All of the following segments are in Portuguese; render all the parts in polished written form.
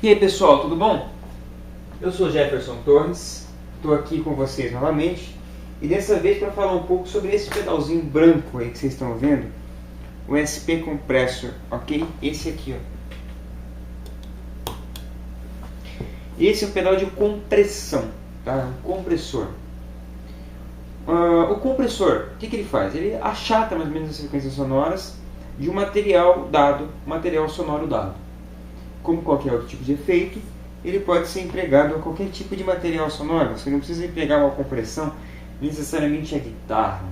E aí pessoal, tudo bom? Eu sou Jefferson Torres, estou aqui com vocês novamente e dessa vez para falar um pouco sobre esse pedalzinho branco aí que vocês estão vendo, o SP Compressor, ok? Esse aqui, ó. Esse é um pedal de compressão, tá? Um compressor. O compressor, o que ele faz? Ele achata mais ou menos as frequências sonoras de um material sonoro dado. Como qualquer outro tipo de efeito, ele pode ser empregado a qualquer tipo de material sonoro. Você não precisa empregar uma compressão necessariamente a guitarra,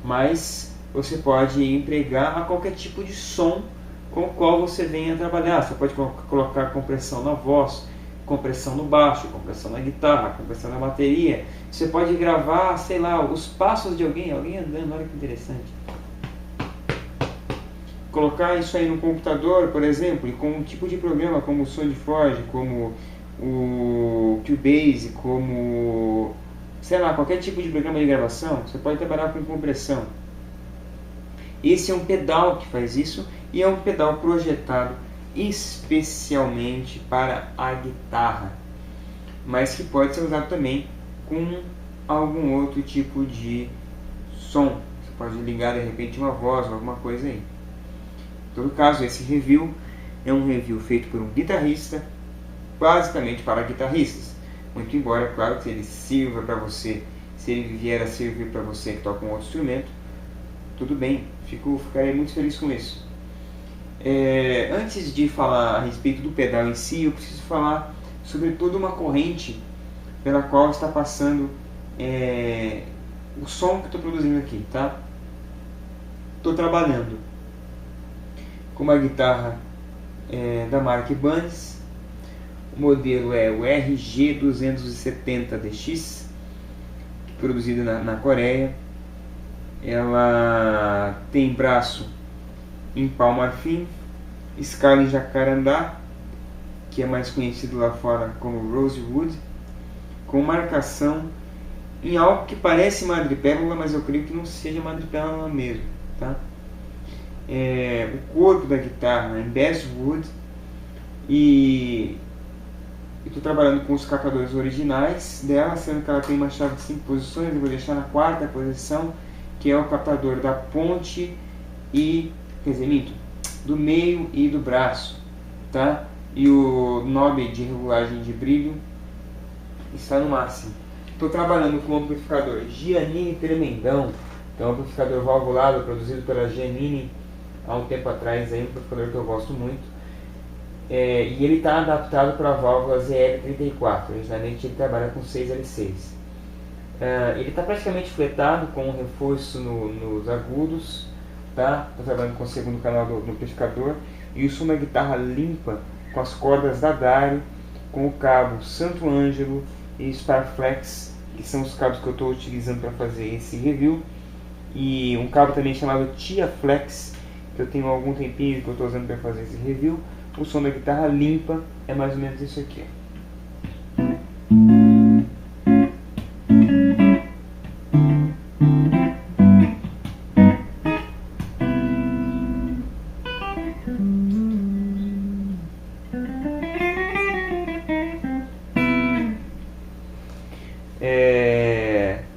mas você pode empregar a qualquer tipo de som com o qual você venha trabalhar. Você pode colocar compressão na voz, compressão no baixo, compressão na guitarra, compressão na bateria. Você pode gravar, sei lá, os passos de alguém andando, olha que interessante. Colocar isso aí no computador, por exemplo, e com um tipo de programa como o SoundForge, como o Cubase, como, sei lá, qualquer tipo de programa de gravação, você pode trabalhar com compressão. Esse é um pedal que faz isso e é um pedal projetado especialmente para a guitarra, mas que pode ser usado também com algum outro tipo de som. Você pode ligar de repente uma voz ou alguma coisa aí. Em todo caso, esse review é um review feito por um guitarrista, basicamente para guitarristas. Muito embora, claro, que ele sirva para você, se ele vier a servir para você que toca um outro instrumento, tudo bem, ficarei muito feliz com isso. Antes de falar a respeito do pedal em si, eu preciso falar sobre toda uma corrente pela qual está passando o som que estou produzindo aqui, tá? Estou trabalhando com uma guitarra da marca Ibanez. O modelo é o RG270DX, produzido na Coreia. Ela tem braço em pau marfim, escala em jacarandá, que é mais conhecido lá fora como rosewood, com marcação em algo que parece madrepérola, mas eu creio que não seja madrepérola mesmo, tá? O corpo da guitarra é em basswood e estou trabalhando com os captadores originais dela, sendo que ela tem uma chave de 5 posições. Eu vou deixar na 4ª posição, que é o captador da ponte e, do meio e do braço, tá? E o knob de regulagem de brilho está no máximo. Estou trabalhando com o amplificador Giannini Tremendão, que é um amplificador valvulado produzido pela Giannini há um tempo atrás, aí, um amplificador que eu gosto muito. E ele está adaptado para a válvula ZL34, originalmente ele trabalha com 6L6. Ele está praticamente fletado com um reforço nos agudos, tá? Estou trabalhando com o segundo canal do amplificador, e o som da guitarra limpa com as cordas da Dario, com o cabo Santo Ângelo e Starflex, que são os cabos que eu estou utilizando para fazer esse review, e um cabo também chamado TiaFlex, que eu tenho há algum tempinho que eu estou usando para fazer esse review. O som da guitarra limpa é mais ou menos isso aqui.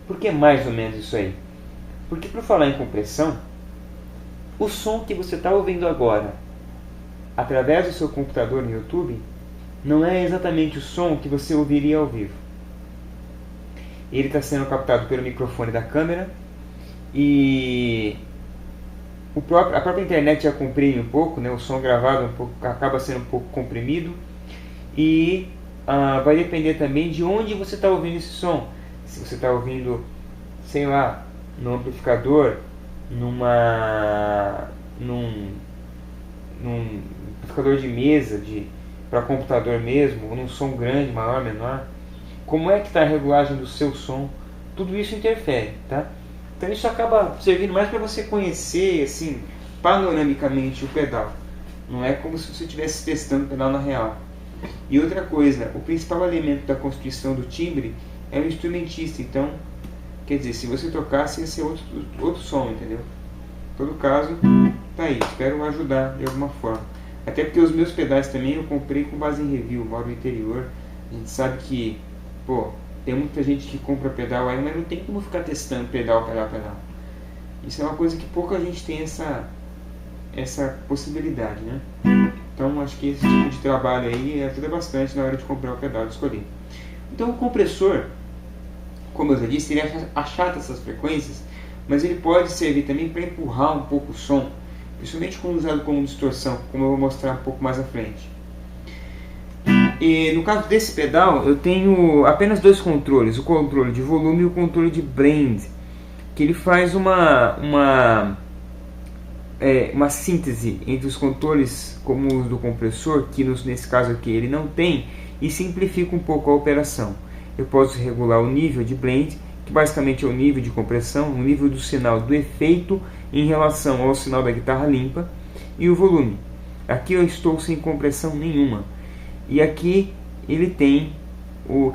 Por que mais ou menos isso aí? Porque, por falar em compressão, o som que você está ouvindo agora através do seu computador no YouTube não é exatamente o som que você ouviria ao vivo. Ele está sendo captado pelo microfone da câmera e a própria internet já comprime um pouco, né? O som gravado acaba sendo um pouco comprimido e vai depender também de onde você está ouvindo esse som. Se você está ouvindo, sei lá, no amplificador, num amplificador de mesa para computador mesmo, ou num som grande, maior, menor, como é que está a regulagem do seu som, tudo isso interfere, tá? Então isso acaba servindo mais para você conhecer assim, panoramicamente o pedal. Não é como se você estivesse testando o pedal na real. E outra coisa, o principal elemento da construção do timbre é o instrumentista. Então, quer dizer, se você tocasse ia ser outro som, entendeu? Em todo caso, tá aí, espero ajudar de alguma forma. Até porque os meus pedais também eu comprei com base em review, moro no interior. A gente sabe que, pô, tem muita gente que compra pedal aí, mas não tem como ficar testando pedal. Isso é uma coisa que pouca gente tem essa possibilidade, né? Então acho que esse tipo de trabalho aí ajuda bastante na hora de comprar o pedal, de escolher. Então o compressor, como eu já disse, ele achata essas frequências, mas ele pode servir também para empurrar um pouco o som, principalmente quando usado como distorção, como eu vou mostrar um pouco mais à frente. E no caso desse pedal, eu tenho apenas dois controles, o controle de volume e o controle de blend, que ele faz uma síntese entre os controles comuns do compressor, que nesse caso aqui ele não tem, e simplifica um pouco a operação. Eu posso regular o nível de blend, que basicamente é o nível de compressão, o nível do sinal do efeito em relação ao sinal da guitarra limpa, e o volume. Aqui eu estou sem compressão nenhuma. E aqui ele tem,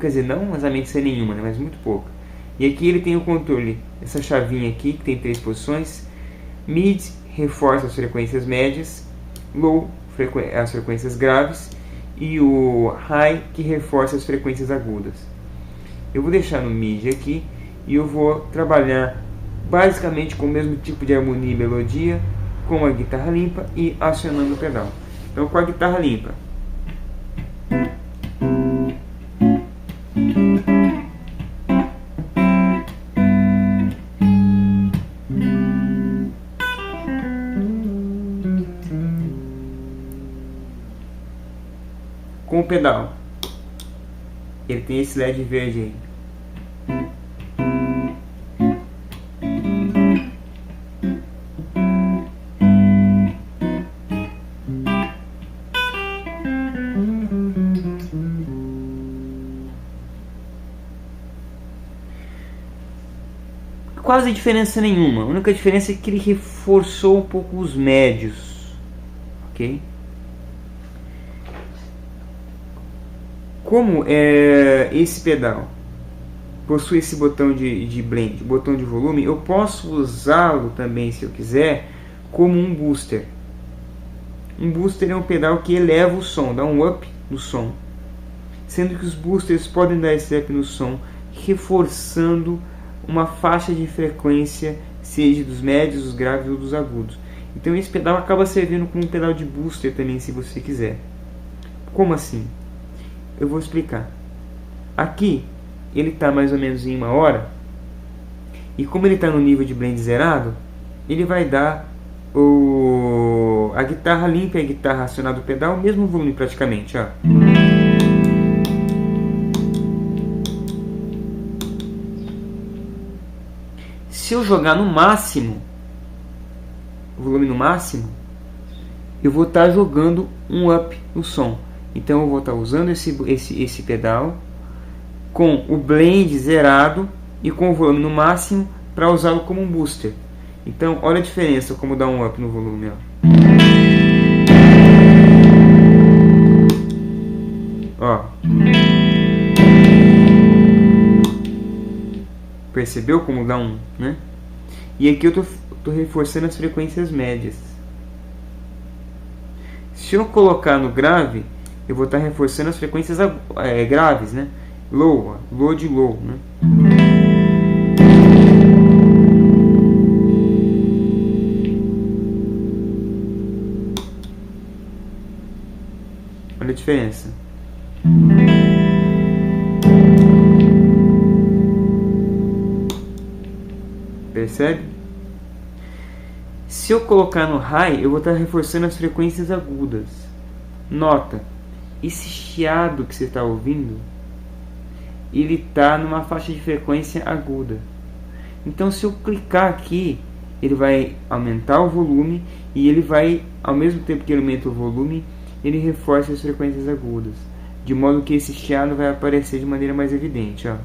quer dizer, não exatamente sem nenhuma, né, mas muito pouco. E aqui ele tem o controle, essa chavinha aqui, que tem 3 posições. Mid reforça as frequências médias, Low as frequências graves, e o High que reforça as frequências agudas. Eu vou deixar no Mid aqui e eu vou trabalhar basicamente com o mesmo tipo de harmonia e melodia com a guitarra limpa e acionando o pedal. Então com a guitarra limpa, com o pedal, ele tem esse LED verde aí. Quase diferença nenhuma. A única diferença é que ele reforçou um pouco os médios, ok? Como esse pedal possui esse botão de blend, botão de volume, eu posso usá-lo também, se eu quiser, como um booster. Um booster é um pedal que eleva o som, dá um up no som, sendo que os boosters podem dar esse up no som, reforçando uma faixa de frequência, seja dos médios, dos graves ou dos agudos. Então esse pedal acaba servindo como um pedal de booster também, se você quiser. Como assim? Eu vou explicar. Aqui ele está mais ou menos em 1 hora, e como ele está no nível de blend zerado, ele vai dar a guitarra limpa e a guitarra acionada do pedal, o mesmo volume praticamente, ó. Se eu jogar no máximo, o volume no máximo, eu vou estar jogando um up no som. Então eu vou estar usando esse pedal com o blend zerado e com o volume no máximo para usá-lo como um booster. Então olha a diferença, como dá um up no volume, ó. Percebeu como dá um, né? E aqui eu tô reforçando as frequências médias. Se eu colocar no grave, eu vou estar reforçando as frequências graves, né? Low de low, né? Olha a diferença. Percebe? Se eu colocar no high, eu vou estar reforçando as frequências agudas. Nota, esse chiado que você está ouvindo, ele está numa faixa de frequência aguda. Então se eu clicar aqui, ele vai aumentar o volume, e ele vai, ao mesmo tempo que ele aumenta o volume, ele reforça as frequências agudas, de modo que esse chiado vai aparecer de maneira mais evidente, ó.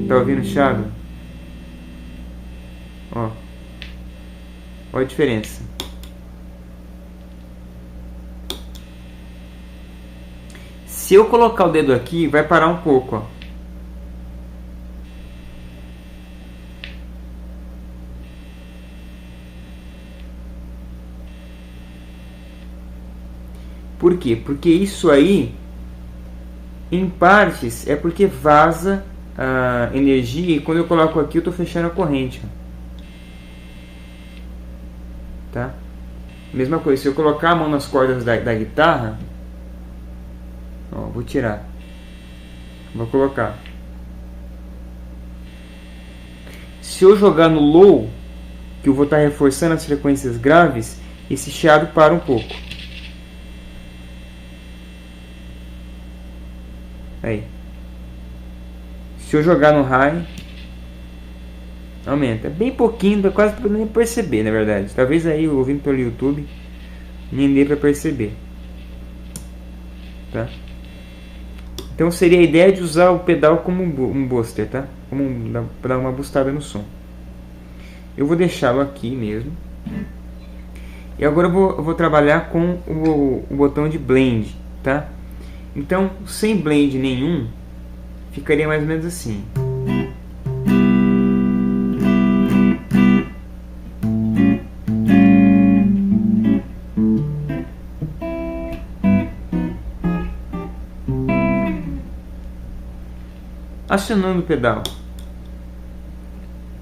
Tá ouvindo o chiado? Ó. Olha a diferença. Se eu colocar o dedo aqui, vai parar um pouco, ó. Por quê? Porque isso aí, em partes, é porque vaza a energia, e quando eu coloco aqui eu estou fechando a corrente. Tá? Mesma coisa, se eu colocar a mão nas cordas da guitarra, ó, vou tirar, vou colocar. Se eu jogar no low, que eu vou estar reforçando as frequências graves, esse chiado para um pouco. Aí. Se eu jogar no high, aumenta. Bem pouquinho, quase para nem perceber, na verdade. Talvez aí, ouvindo pelo YouTube, nem dê para perceber. Tá? Então seria a ideia de usar o pedal como um booster, tá? Para dar uma boostada no som. Eu vou deixá-lo aqui mesmo. E agora eu vou trabalhar com o botão de blend, tá? Então, sem blend nenhum, ficaria mais ou menos assim. Acionando o pedal.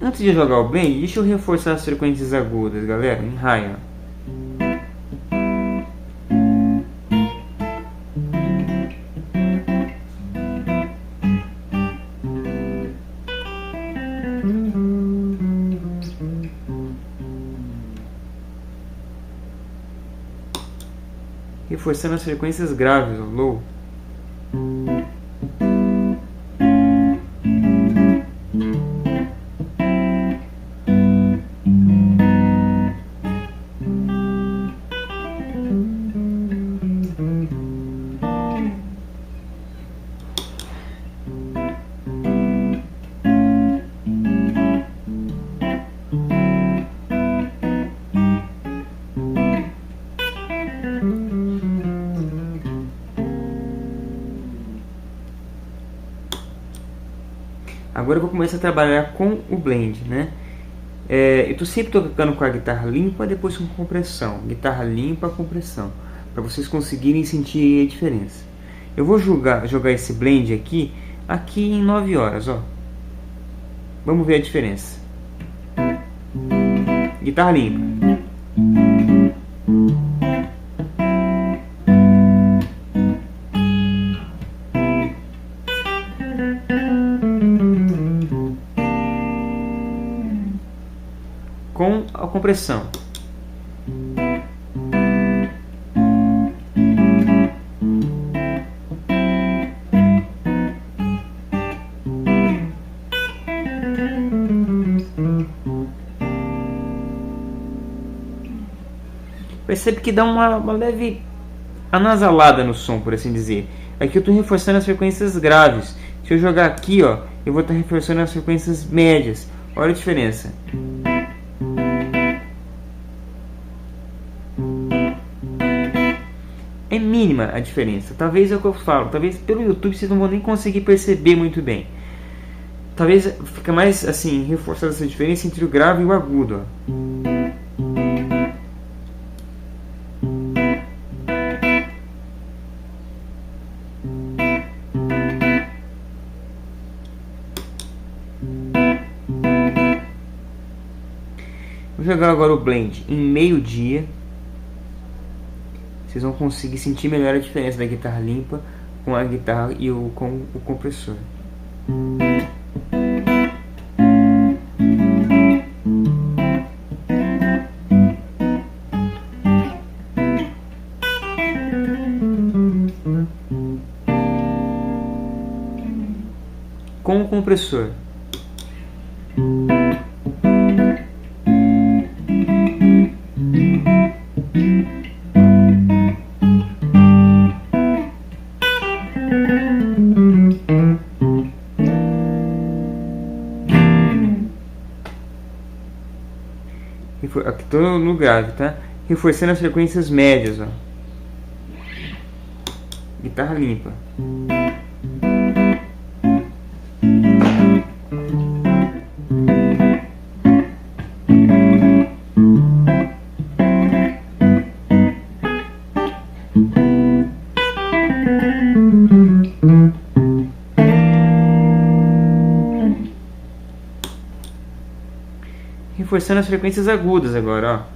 Antes de jogar o blend, deixa eu reforçar as frequências agudas, galera, em high. Ó. Reforçando as frequências graves, o low. Agora eu vou começar a trabalhar com o blend, né? Eu estou sempre tocando com a guitarra limpa, depois com compressão. Guitarra limpa, compressão. Para vocês conseguirem sentir a diferença. Eu vou jogar esse blend aqui em 9 horas, ó. Vamos ver a diferença. Guitarra limpa. Com a compressão. Percebe que dá uma leve anasalada no som, por assim dizer. Aqui eu estou reforçando as frequências graves. Se eu jogar aqui, ó, eu vou estar reforçando as frequências médias. Olha a diferença. É mínima a diferença. Talvez é o que eu falo. Talvez pelo YouTube vocês não vão nem conseguir perceber muito bem. Talvez fica mais assim reforçada essa diferença entre o grave e o agudo. Ó. Vou jogar agora o blend em meio-dia. Vocês vão conseguir sentir melhor a diferença da guitarra limpa com a guitarra e com o compressor. Com o compressor. Aqui estou no grave, tá? Reforçando as frequências médias, ó. Guitarra limpa. reforçando as frequências agudas agora, ó.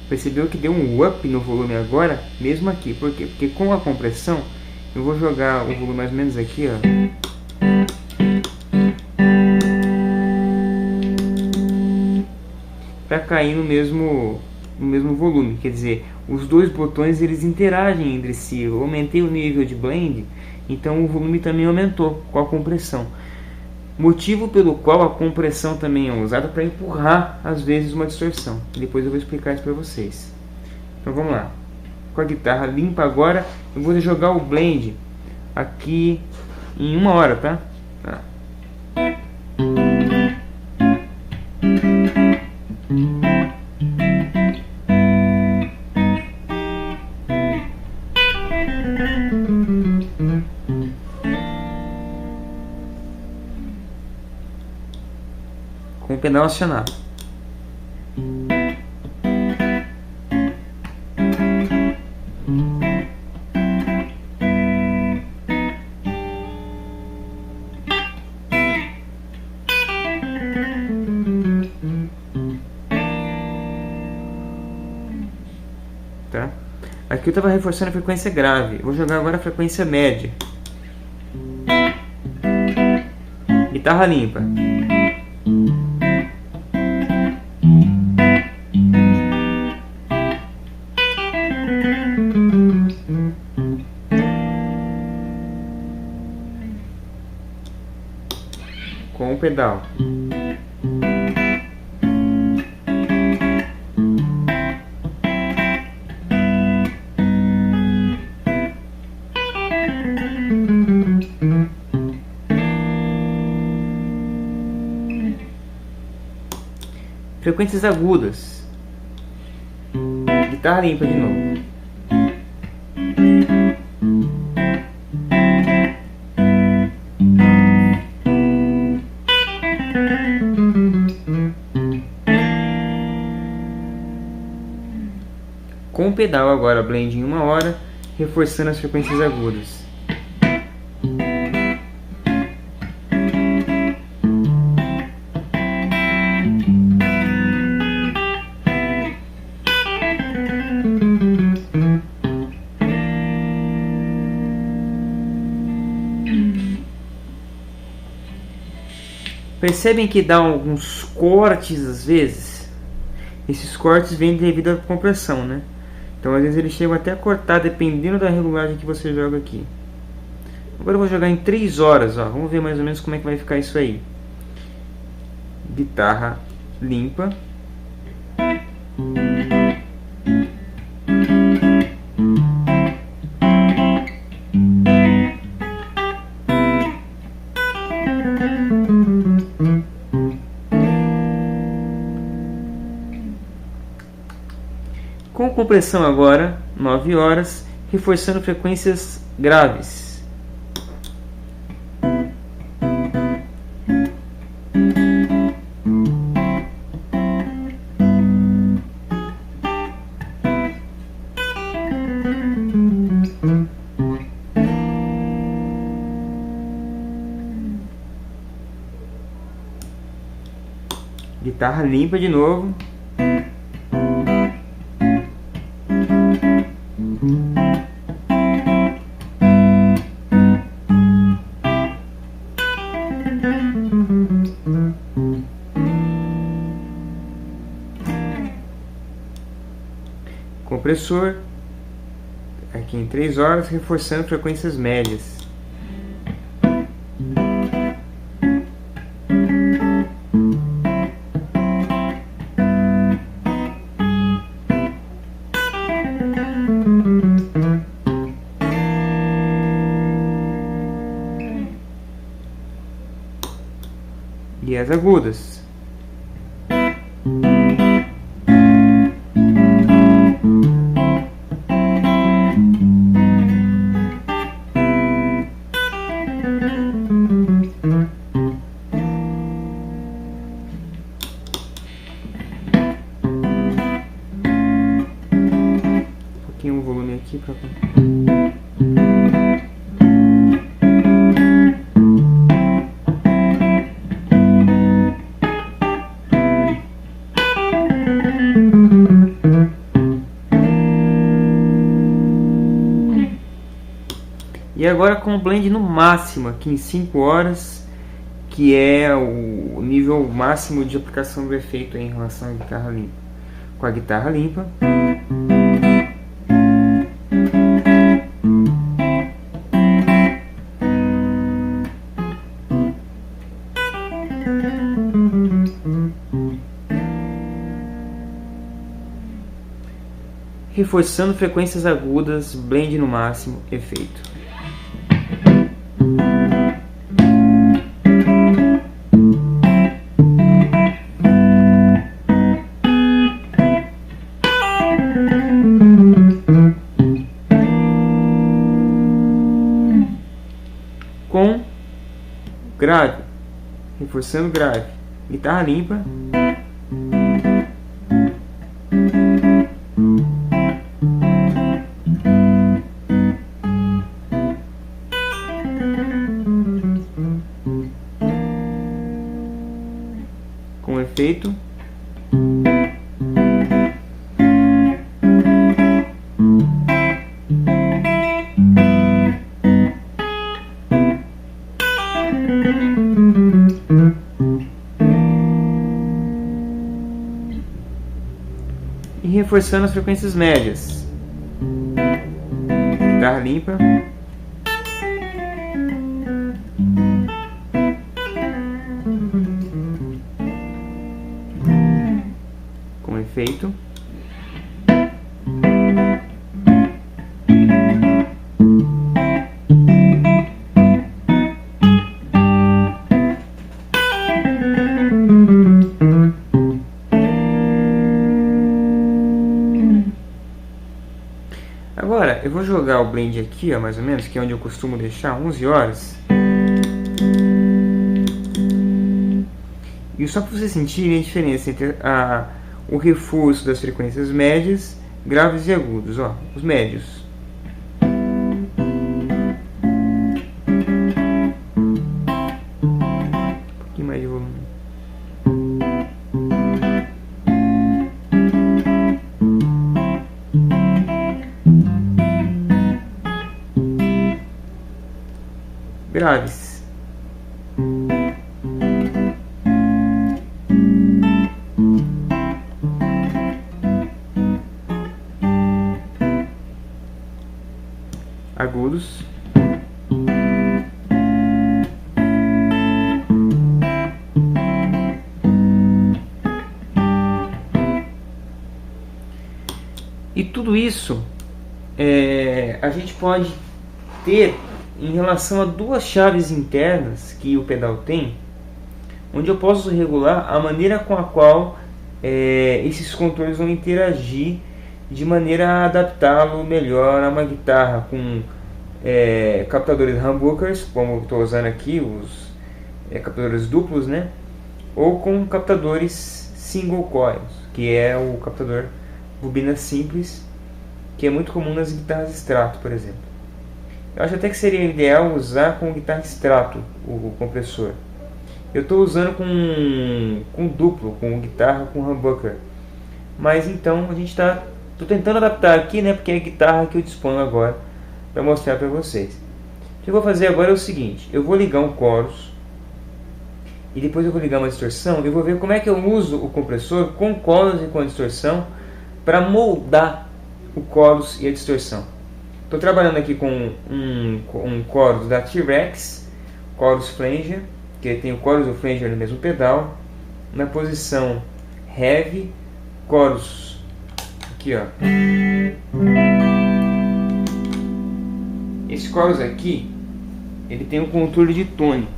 Percebeu que deu um up no volume agora, mesmo aqui. Por quê? Porque com a compressão, eu vou jogar o volume mais ou menos aqui, ó. Para cair no mesmo volume. Quer dizer, os dois botões eles interagem entre si. Eu aumentei o nível de blend, então o volume também aumentou com a compressão. Motivo pelo qual a compressão também é usada para empurrar às vezes uma distorção. Depois eu vou explicar isso para vocês. Então vamos lá. Com a guitarra limpa agora, eu vou jogar o blend aqui em 1 hora, tá? Com o pedal acionado. Tá? Aqui eu estava reforçando a frequência grave. Vou jogar agora a frequência média. Guitarra limpa. Com o pedal. Frequências agudas. Guitarra limpa de novo. Com o pedal agora blend em 1 hora, reforçando as frequências agudas. Percebem que dá alguns cortes às vezes? Esses cortes vêm devido à compressão, né? Então às vezes eles chegam até a cortar dependendo da regulagem que você joga aqui. Agora eu vou jogar em 3 horas, ó. Vamos ver mais ou menos como é que vai ficar isso aí. Guitarra limpa. Com compressão agora, 9 horas, reforçando frequências graves. Guitarra limpa de novo. Compressor aqui em 3 horas, reforçando frequências médias. E as agudas. aqui para e agora com o blend no máximo aqui em 5 horas, que é o nível máximo de aplicação do efeito em relação à guitarra limpa. Com a guitarra limpa, reforçando frequências agudas, blend no máximo, efeito. Com grave, reforçando grave, guitarra limpa, com efeito, e reforçando as frequências médias, guitarra limpa, com efeito, agora eu vou jogar o blend aqui, ó, mais ou menos, que é onde eu costumo deixar, 11 horas. E só para vocês sentirem a diferença entre o reforço das frequências médias, graves e agudos, ó, os médios. Um pouquinho mais de volume. Graves. Agudos. E tudo isso a gente pode ter em relação a duas chaves internas que o pedal tem, onde eu posso regular a maneira com a qual esses controles vão interagir, de maneira a adaptá-lo melhor a uma guitarra com captadores humbuckers, como estou usando aqui, os captadores duplos, né? Ou com captadores single coils, que é o captador bobina simples, que é muito comum nas guitarras Strato, por exemplo. Eu acho até que seria ideal usar com guitarra Strato o compressor. Eu estou usando com duplo, com guitarra com humbucker. Mas então a gente estou tentando adaptar aqui, né? Porque é a guitarra que eu disponho agora para mostrar para vocês. O que eu vou fazer agora é o seguinte: eu vou ligar um chorus e depois eu vou ligar uma distorção. Eu vou ver como é que eu uso o compressor com chorus e com a distorção para moldar o chorus e a distorção. Estou trabalhando aqui com um chorus da T-Rex, chorus flanger, que tem o chorus e o flanger no mesmo pedal, na posição heavy, chorus aqui, ó. Esse chorus aqui, ele tem um controle de tone,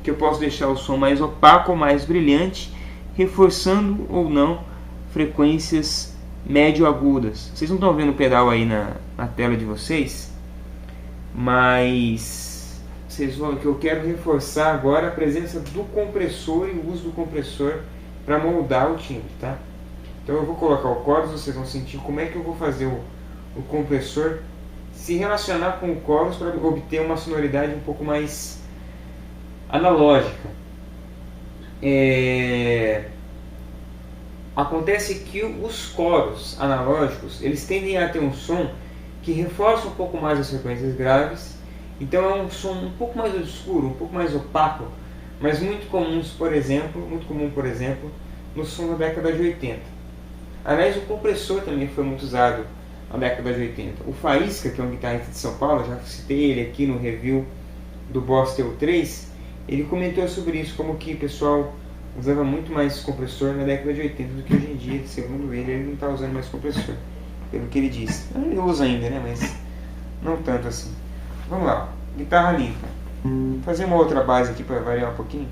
que eu posso deixar o som mais opaco ou mais brilhante, reforçando ou não frequências médio-agudas. Vocês não estão vendo o pedal aí na tela de vocês, mas vocês vão que eu quero reforçar agora a presença do compressor e o uso do compressor para moldar o timbre, tá? Então eu vou colocar o chorus, vocês vão sentir como é que eu vou fazer o o compressor se relacionar com o chorus para obter uma sonoridade um pouco mais analógica. Acontece que os coros analógicos eles tendem a ter um som que reforça um pouco mais as frequências graves, então é um som um pouco mais obscuro, um pouco mais opaco, mas muito comum, por exemplo, no som da década de 80. Aliás, o compressor também foi muito usado na década de 80. O Faísca, que é um guitarrista de São Paulo, já citei ele aqui no review do Boss TU3, ele comentou sobre isso, como que o pessoal usava muito mais compressor na década de 80 do que hoje em dia. Segundo ele não está usando mais compressor, pelo que ele disse. Ele usa ainda, né? Mas não tanto assim. Vamos lá, guitarra limpa. Vou fazer uma outra base aqui para variar um pouquinho.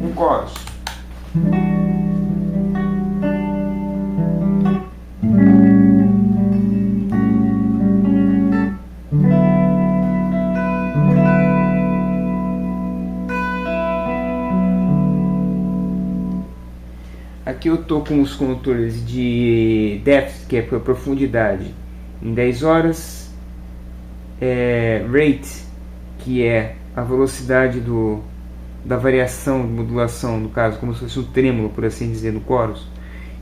Um chorus. Aqui eu estou com os controles de depth, que é para profundidade, em 10 horas, rate, que é a velocidade da variação de modulação, no caso, como se fosse um trêmulo, por assim dizer, no chorus,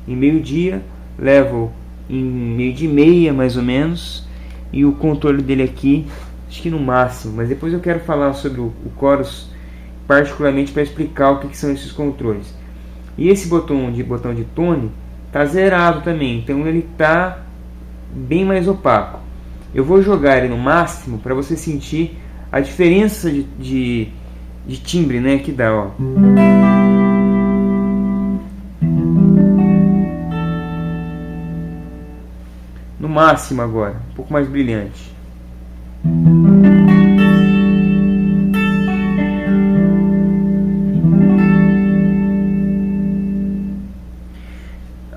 em meio-dia, level em meio-dia e meia, mais ou menos, e o controle dele aqui, acho que no máximo, mas depois eu quero falar sobre o chorus, particularmente para explicar o que são esses controles. E esse botão de tone está zerado também, então ele está bem mais opaco. Eu vou jogar ele no máximo para você sentir a diferença de timbre, né, que dá, ó. No máximo agora, um pouco mais brilhante.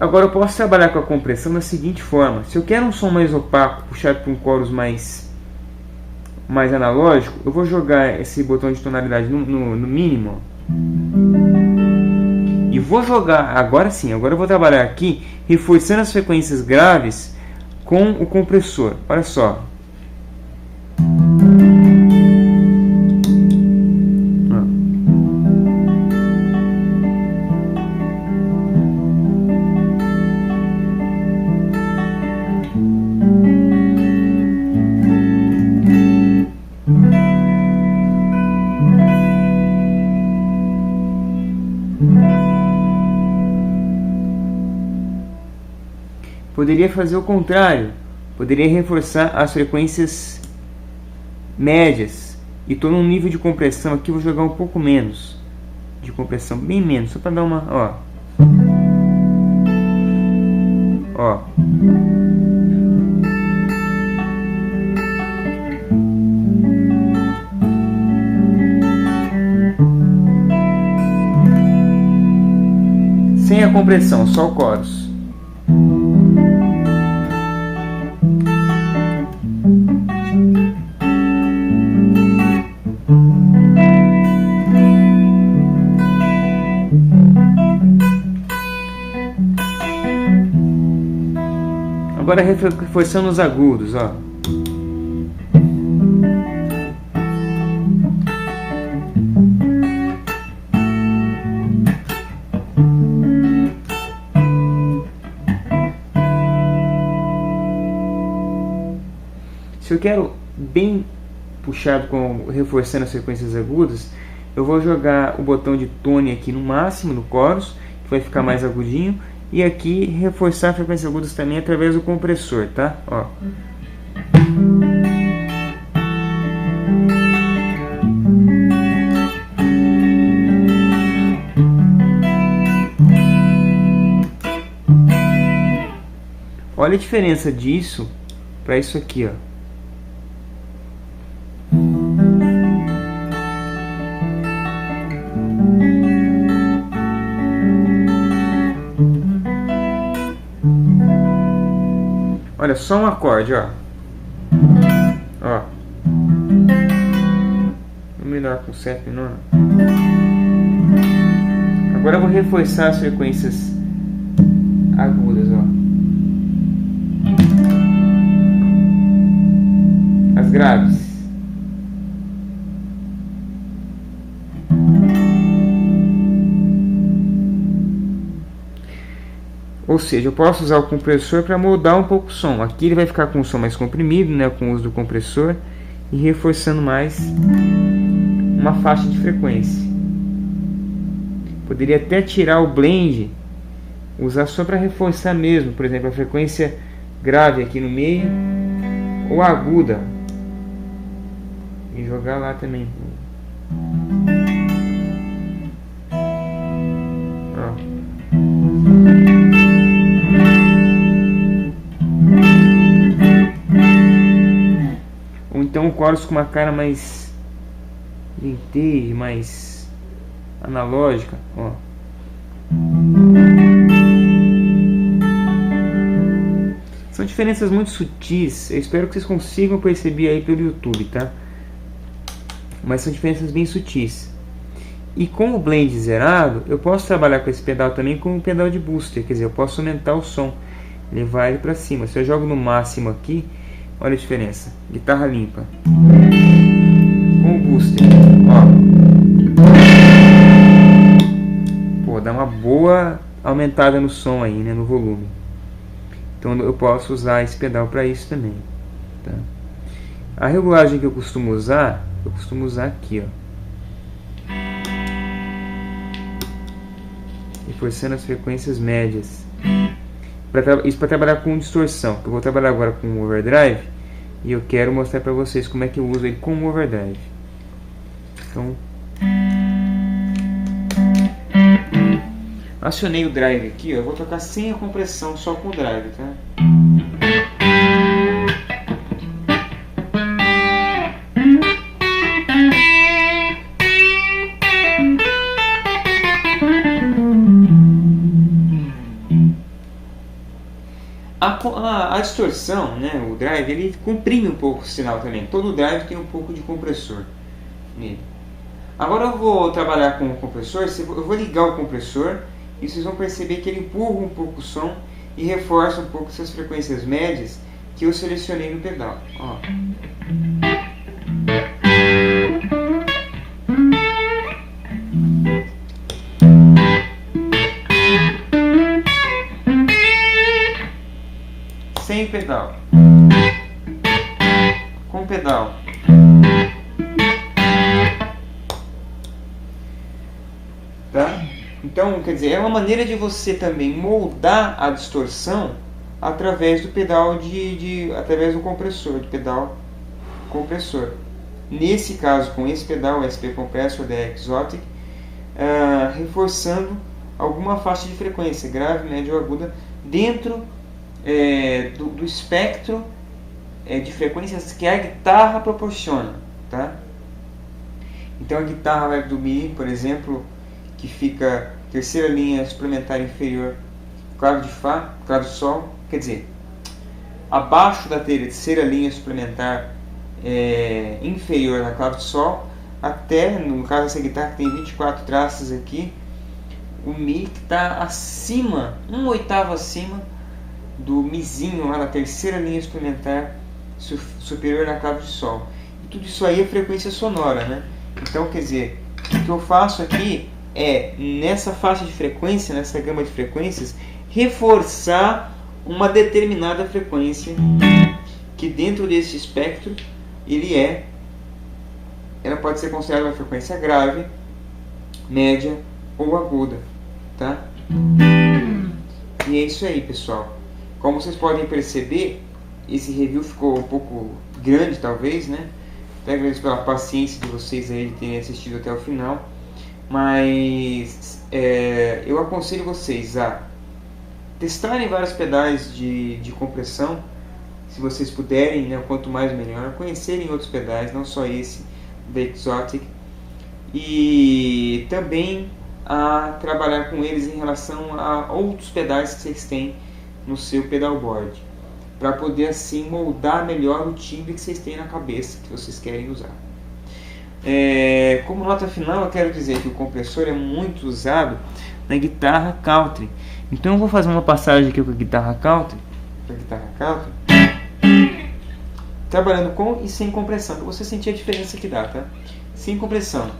Agora eu posso trabalhar com a compressão da seguinte forma: se eu quero um som mais opaco, puxado para um chorus mais analógico, eu vou jogar esse botão de tonalidade no mínimo. E vou jogar, agora sim, agora eu vou trabalhar aqui, reforçando as frequências graves com o compressor. Olha só. Poderia fazer o contrário, poderia reforçar as frequências médias, e estou num nível de compressão aqui, vou jogar um pouco menos de compressão, bem menos, só para dar uma, ó. Sem a compressão, só o chorus. Agora reforçando os agudos, ó. Se eu quero bem puxado, reforçando as frequências agudas, eu vou jogar o botão de tone aqui no máximo, no chorus, que vai ficar mais agudinho. E aqui reforçar frequências agudas também através do compressor, tá? Ó. Olha a diferença disso para isso aqui, ó. Olha, só um acorde, ó. melhor com certo menor. Agora eu vou reforçar as frequências agudas, ó. As graves. Ou seja, eu posso usar o compressor para moldar um pouco o som. Aqui ele vai ficar com o som mais comprimido, né, com o uso do compressor, e reforçando mais uma faixa de frequência. Poderia até tirar o blend, usar só para reforçar mesmo, por exemplo, a frequência grave aqui no meio, ou aguda, e jogar lá também. Ou então o chorus com uma cara mais vintage, mais analógica, ó. São diferenças muito sutis. Eu espero que vocês consigam perceber aí pelo YouTube, tá? Mas são diferenças bem sutis. E com o blend zerado, eu posso trabalhar com esse pedal também como um pedal de booster. Quer dizer, eu posso aumentar o som, levar ele para cima. Se eu jogo no máximo aqui, olha a diferença. Guitarra limpa. Com o booster, ó. Pô, dá uma boa aumentada no som aí, né, no volume. Então eu posso usar esse pedal para isso também, tá? A regulagem que eu costumo usar aqui, ó. Reforçando as frequências médias. Isso para trabalhar com distorção. Eu vou trabalhar agora com overdrive e eu quero mostrar para vocês como é que eu uso ele com overdrive. Então, acionei o drive aqui, ó. Eu vou tocar sem a compressão, só com o drive, tá? A distorção, né, o drive, ele comprime um pouco o sinal também. Todo drive tem um pouco de compressor nele. Agora eu vou trabalhar com o compressor. Eu vou ligar o compressor e vocês vão perceber que ele empurra um pouco o som e reforça um pouco essas frequências médias que eu selecionei no pedal, ó. Sem pedal, com pedal. Tá? Então, quer dizer, é uma maneira de você também moldar a distorção através do pedal através do compressor, do pedal compressor. Nesse caso, com esse pedal, o SP Compressor da Exotic, reforçando alguma faixa de frequência, grave, média ou aguda, dentro do espectro de frequências que a guitarra proporciona, tá? Então a guitarra vai do Mi, por exemplo, que fica terceira linha suplementar inferior, clave de Fá, clave de Sol, quer dizer, abaixo da terceira linha suplementar inferior na clave de Sol, até, no caso dessa guitarra que tem 24 traços aqui, o Mi que está acima, 1/8 acima do Mizinho lá na terceira linha suplementar superior na clave de Sol. E tudo isso aí é frequência sonora, né? Então, quer dizer, o que eu faço aqui é, nessa faixa de frequência, nessa gama de frequências, reforçar uma determinada frequência que dentro desse espectro ela pode ser considerada uma frequência grave, média ou aguda, tá? E é isso aí, pessoal. Como vocês podem perceber, esse review ficou um pouco grande, talvez, né? Até agradeço pela paciência de vocês aí de terem assistido até o final. Mas eu aconselho vocês a testarem vários pedais de compressão, se vocês puderem, né? Quanto mais melhor. Conhecerem outros pedais, não só esse da Exotic. E também a trabalhar com eles em relação a outros pedais que vocês têm no seu pedalboard, para poder assim moldar melhor o timbre que vocês têm na cabeça, que vocês querem usar. Como nota final, eu quero dizer que o compressor é muito usado na guitarra country. Então eu vou fazer uma passagem aqui com a guitarra country, trabalhando com e sem compressão, para você sentir a diferença que dá, tá? Sem compressão.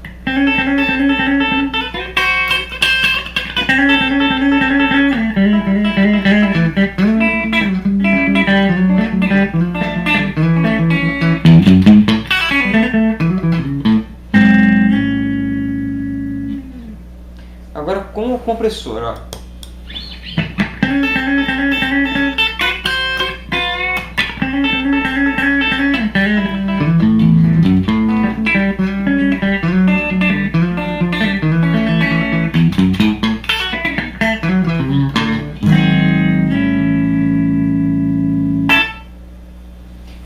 Agora com o compressor, ó.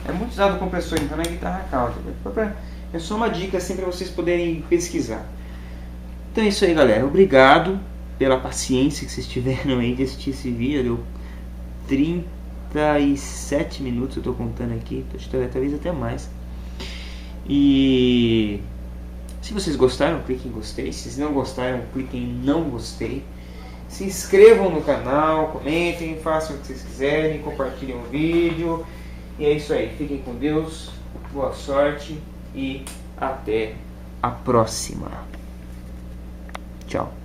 É muito usado o compressor então na guitarra country. É só uma dica assim para vocês poderem pesquisar. Então é isso aí, galera. Obrigado pela paciência que vocês tiveram aí de assistir esse vídeo. Deu 37 minutos, eu tô contando aqui, talvez até mais. E se vocês gostaram, cliquem em gostei. Se vocês não gostaram, cliquem em não gostei. Se inscrevam no canal, comentem, façam o que vocês quiserem, compartilhem o vídeo. E é isso aí. Fiquem com Deus, boa sorte e até a próxima. Tchau.